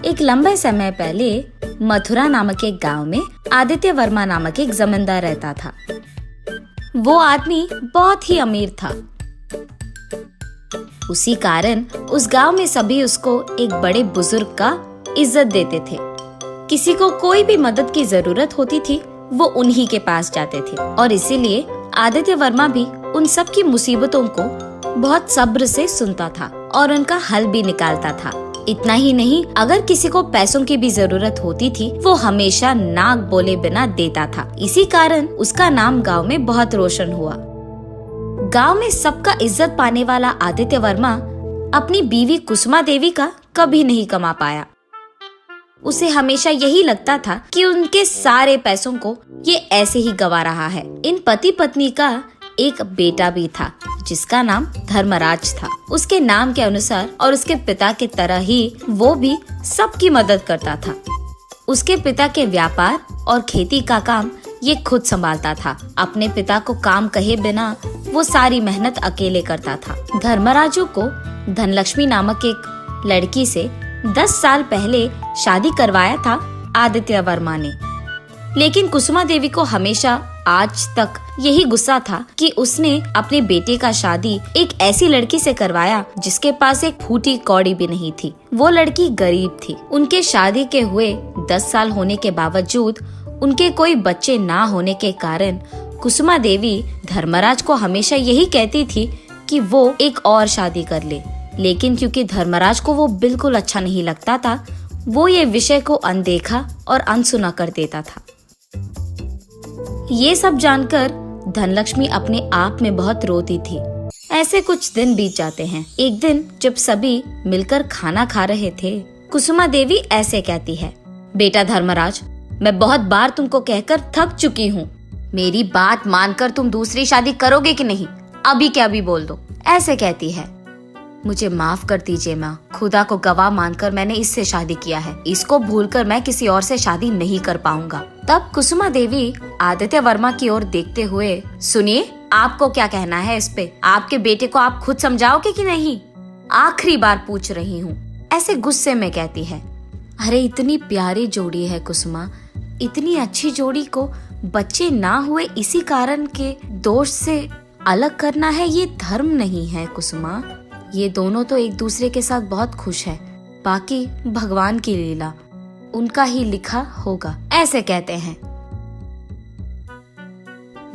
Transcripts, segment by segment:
एक लंबे समय पहले मथुरा नामक एक गांव में आदित्य वर्मा नामक एक जमींदार रहता था। वो आदमी बहुत ही अमीर था। उसी कारण उस गांव में सभी उसको एक बड़े बुजुर्ग का इज्जत देते थे। किसी को कोई भी मदद की जरूरत होती थी वो उन्हीं के पास जाते थे और इसीलिए आदित्य वर्मा भी उन सब की मुसीबतों को बहुत सब्र से सुनता था और उनका हल भी निकालता था। इतना ही नहीं, अगर किसी को पैसों की भी जरूरत होती थी वो हमेशा नाक बोले बिना देता था। इसी कारण उसका नाम गांव में बहुत रोशन हुआ। गांव में सबका इज्जत पाने वाला आदित्य वर्मा अपनी बीवी कुसुमा देवी का कभी नहीं कमा पाया। उसे हमेशा यही लगता था कि उनके सारे पैसों को ये ऐसे ही गवा रहा है। इन पति पत्नी का एक बेटा भी था जिसका नाम धर्मराज था। उसके नाम के अनुसार और उसके पिता के तरह ही वो भी सबकी मदद करता था। उसके पिता के व्यापार और खेती का काम ये खुद संभालता था। अपने पिता को काम कहे बिना वो सारी मेहनत अकेले करता था। धर्मराजू को धनलक्ष्मी नामक एक लड़की से 10 साल पहले शादी करवाया था आदित्य वर्मा ने। लेकिन कुसुमा देवी को हमेशा आज तक यही गुस्सा था कि उसने अपने बेटे का शादी एक ऐसी लड़की से करवाया जिसके पास एक फूटी कौड़ी भी नहीं थी। वो लड़की गरीब थी। उनके शादी के हुए 10 साल होने के बावजूद उनके कोई बच्चे ना होने के कारण कुसुमा देवी धर्मराज को हमेशा यही कहती थी कि वो एक और शादी कर ले। लेकिन क्योंकि धर्मराज को वो बिल्कुल अच्छा नहीं लगता था, वो ये विषय को अनदेखा और अनसुना कर देता था। ये सब जानकर धनलक्ष्मी अपने आप में बहुत रोती थी। ऐसे कुछ दिन बीत जाते हैं। एक दिन जब सभी मिलकर खाना खा रहे थे, कुसुमा देवी ऐसे कहती है, बेटा धर्मराज, मैं बहुत बार तुमको कहकर थक चुकी हूँ। मेरी बात मानकर तुम दूसरी शादी करोगे कि नहीं? अभी क्या अभी बोल दो। ऐसे कहती है। मुझे माफ कर दीजिए माँ, खुदा को गवाह मानकर मैंने इससे शादी किया है। इसको भूलकर मैं किसी और से शादी नहीं कर पाऊंगा। तब कुसुमा देवी आदित्य वर्मा की ओर देखते हुए, सुनिए, आपको क्या कहना है इस पे? आपके बेटे को आप खुद समझाओगे कि नहीं? आखिरी बार पूछ रही हूँ। ऐसे गुस्से में कहती है। अरे इतनी प्यारी जोड़ी है कुसुमा, इतनी अच्छी जोड़ी को बच्चे ना हुए इसी कारण के दोष से अलग करना है, ये धर्म नहीं है कुसुमा। ये दोनों तो एक दूसरे के साथ बहुत खुश है। बाकी भगवान की लीला, उनका ही लिखा होगा। ऐसे कहते हैं।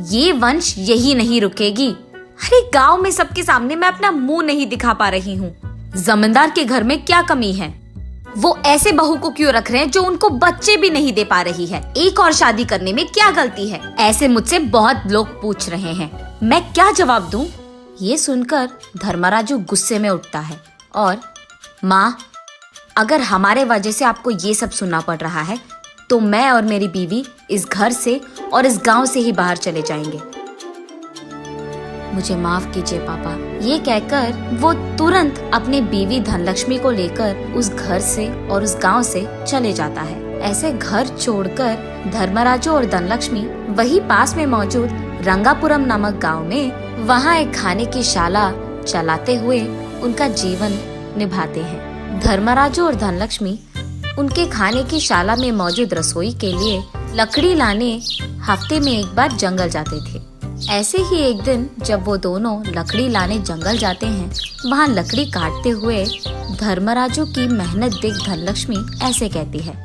ये वंश यही नहीं रुकेगी। अरे गांव में सबके सामने मैं अपना मुंह नहीं दिखा पा रही हूँ। जमींदार के घर में क्या कमी है? वो ऐसे बहू को क्यों रख रहे हैं जो उनको बच्चे भी नहीं दे पा रही है? एक और शादी करने में क्या गलती है? ऐसे मुझसे बहुत लोग पूछ रहे हैं, मैं क्या जवाब दूं? ये सुनकर धर्मराजू गुस्से में उठता है और, माँ, अगर हमारे वजह से आपको ये सब सुनना पड़ रहा है तो मैं और मेरी बीवी इस घर से और इस गांव से ही बाहर चले जाएंगे। मुझे माफ कीजिए पापा। ये कहकर वो तुरंत अपनी बीवी धनलक्ष्मी को लेकर उस घर से और उस गांव से चले जाता है। ऐसे घर छोड़कर धर्मराजू और धनलक्ष्मी वही पास में मौजूद रंगापुरम नामक गांव में वहां एक खाने की शाला चलाते हुए उनका जीवन निभाते हैं। धर्मराजू और धनलक्ष्मी उनके खाने की शाला में मौजूद रसोई के लिए लकड़ी लाने हफ्ते में एक बार जंगल जाते थे। ऐसे ही एक दिन जब वो दोनों लकड़ी लाने जंगल जाते हैं, वहाँ लकड़ी काटते हुए धर्मराजू की मेहनत देख धनलक्ष्मी ऐसे कहती है,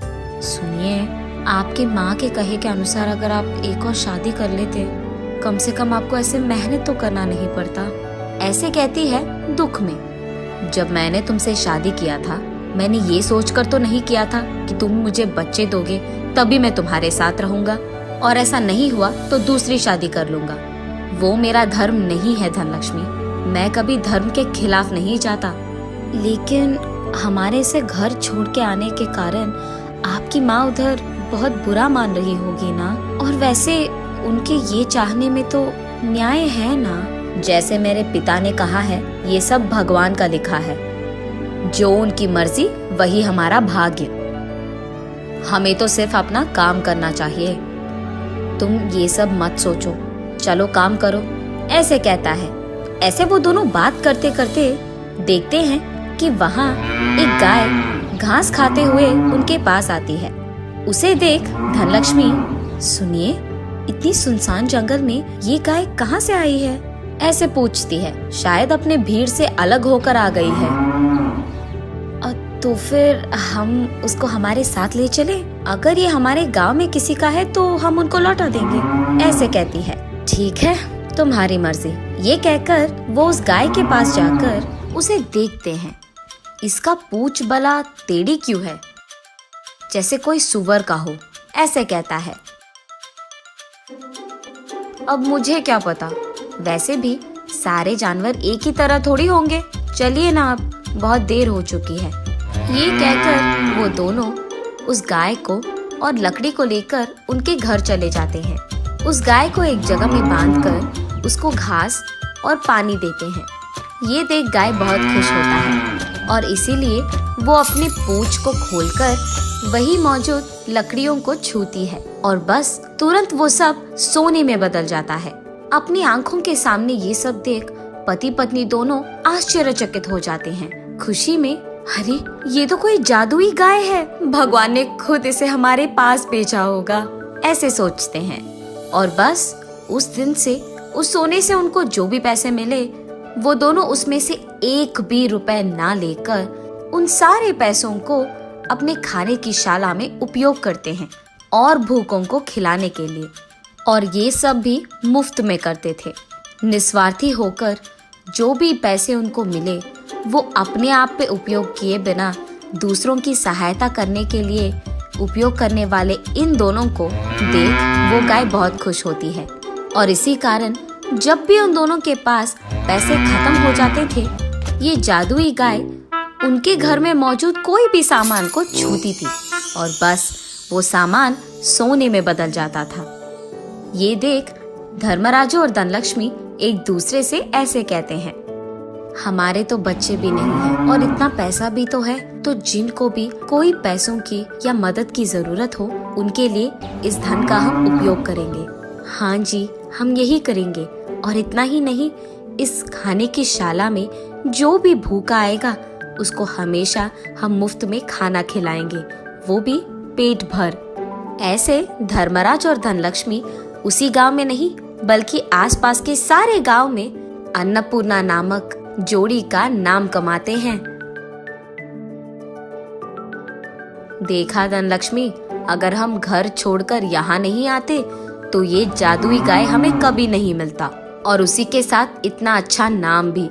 सुनिए, आपकी माँ के कहे के अनुसार अगर आप एक और शादी कर लेते, कम से कम आपको ऐसे मेहनत तो करना नहीं पड़ता। ऐसे कहती है दुख में। जब मैंने तुमसे शादी किया था, मैंने ये सोचकर तो नहीं किया था कि तुम मुझे बच्चे दोगे तभी मैं तुम्हारे साथ रहूंगा, और ऐसा नहीं हुआ तो दूसरी शादी कर लूंगा। वो मेरा धर्म नहीं है धनलक्ष्मी। मैं कभी धर्म के खिलाफ नहीं जाता, लेकिन हमारे से घर छोड़ के आने के कारण आपकी माँ उधर बहुत बुरा मान रही होगी ना। और वैसे उनके ये चाहने में तो न्याय है ना। जैसे मेरे पिता ने कहा है, ये सब भगवान का लिखा है। जो उनकी मर्जी वही हमारा भाग्य। हमें तो सिर्फ अपना काम करना चाहिए। तुम ये सब मत सोचो, चलो काम करो। ऐसे कहता है। ऐसे वो दोनों बात करते करते देखते हैं कि वहाँ एक गाय घास खाते हुए उनके पास आती है। उसे देख धनलक्ष्मी, सुनिए, इतनी सुनसान जंगल में ये गाय कहाँ से आई है? ऐसे पूछती है। शायद अपने भीड़ से अलग होकर आ गई है। तो फिर हम उसको हमारे साथ ले चले? अगर ये हमारे गांव में किसी का है तो हम उनको लौटा देंगे, ऐसे कहती है। ठीक है, तुम्हारी मर्जी, ये कहकर वो उस गाय के पास जाकर उसे देखते हैं। इसका पूंछ भला टेढ़ी क्यों है, जैसे कोई सुअर का हो, ऐसे कहता है। अब मुझे क्या पता, वैसे भी सारे जानवर एक ही तरह थोड़ी होंगे। चलिए ना, अब बहुत देर हो चुकी है। ये कहकर वो दोनों उस गाय को और लकड़ी को लेकर उनके घर चले जाते हैं। उस गाय को एक जगह में बांधकर उसको घास और पानी देते हैं। ये देख गाय बहुत खुश होता है और इसीलिए वो अपने पूंछ को खोलकर वही मौजूद लकड़ियों को छूती है और बस तुरंत वो सब सोने में बदल जाता है। अपनी आंखों के सामने ये सब देख पति पत्नी दोनों आश्चर्यचकित हो जाते हैं। खुशी में, अरे ये तो कोई जादुई गाय है, भगवान ने खुद इसे हमारे पास भेजा होगा, ऐसे सोचते हैं। और बस उस दिन से, उस सोने से उनको जो भी पैसे मिले, वो दोनों उसमें से एक भी रुपए ना लेकर उन सारे पैसों को अपने खाने की शाला में उपयोग करते हैं और भूखों को खिलाने के लिए। और ये सब भी मुफ्त में करते थे। निस्वार्थी होकर जो भी पैसे उनको मिले वो अपने आप पे उपयोग किए बिना दूसरों की सहायता करने के लिए उपयोग करने वाले इन दोनों को देख वो गाय बहुत खुश होती है। और इसी कारण जब भी उन दोनों के पास पैसे खत्म हो जाते थे, ये जादुई गाय उनके घर में मौजूद कोई भी सामान को छूती थी और बस वो सामान सोने में बदल जाता था। ये देख धर्मराजू और धनलक्ष्मी एक दूसरे से ऐसे कहते हैं, हमारे तो बच्चे भी नहीं हैं और इतना पैसा भी तो है, तो जिनको भी कोई पैसों की या मदद की जरूरत हो उनके लिए इस धन का हम उपयोग करेंगे। हाँ जी, हम यही करेंगे। और इतना ही नहीं, इस खाने की शाला में जो भी भूखा आएगा उसको हमेशा हम मुफ्त में खाना खिलाएंगे, वो भी पेट भर। ऐसे धर्मराज और धनलक्ष्मी उसी गांव में नहीं बल्कि आसपास के सारे गांव में अन्नपूर्णा नामक जोड़ी का नाम कमाते हैं। देखा धनलक्ष्मी, अगर हम घर छोड़कर यहाँ नहीं आते तो ये जादुई गाय हमें कभी नहीं मिलता और उसी के साथ इतना अच्छा नाम भी।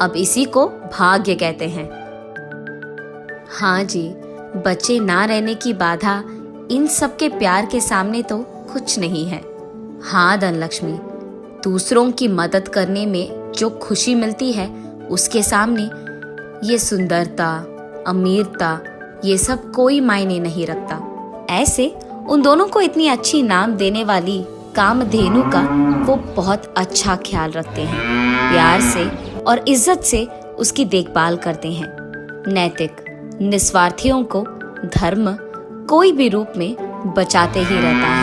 अब इसी को भाग्य कहते हैं। हाँ जी, बच्चे ना रहने की बाधा इन सब के प्यार के सामने तो कुछ नहीं है। हाँ धनलक्ष्मी, दूसरों की मदद करने में जो खुशी मिलती है उसके सामने ये सुंदरता, अमीरता, ये सब कोई मायने नहीं रखता। ऐसे उन दोनों को इतनी अच्छी नाम देने वाली कामधेनु का वो बहुत अच्छा ख्याल रखते हैं। प्यार से और इज्जत से उसकी देखभाल करते हैं। नैतिक निस्वार्थियों को धर्म कोई भी रूप में बचाते ही रहता है।